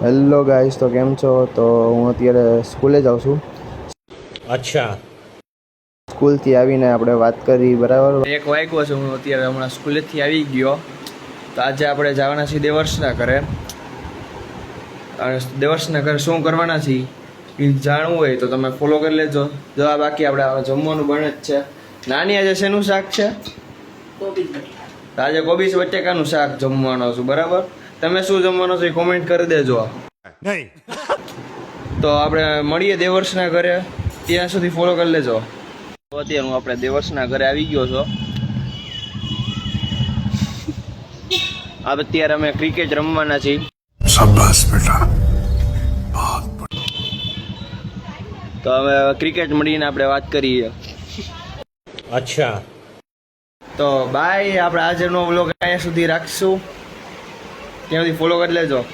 Hello guys, તો કેમ છો? તો હું અત્યારે સ્કૂલે જાઉં છું. અચ્છા. સ્કૂલથી આવીને આપણે વાત કરી, બરાબર? એક વાગ્યો છે, હું અત્યારે હમણાં સ્કૂલેથી આવી ગયો. તો આજે આપણે જવાના છીએ દેવર્ષના ઘરે. અને દેવર્ષના ઘરે શું કરવાના છીએ એ જાણવું હોય તો તમે ફોલો કરી લેજો. જો આ બાકી આપણે જમવાનું બને જ છે. નાની આજે શેનું શાક છે? આજે કોબીજ બટેકાનું શાક જમવાનો છું, બરાબર? તમે શું જમવાનો છો એ કોમેન્ટ કરી દેજો. તો આપણે મળીએ દેવર્ષના ઘરે, ત્યાં સુધી ફોલો કરી લેજો. તો અત્યારે હું આપણે દેવર્ષના ઘરે આવી ગયો છું. અત્યારે અમે ક્રિકેટ રમવાના છીએ. શાબાશ બેટા. તો હવે ક્રિકેટ મળીને આપણે વાત કરીએ. અચ્છા. તો બાય, આપણે આજનો વ્લોગ અહીંયા સુધી રાખશું. ત્યાં સુધી ફોલો કરી લેજો.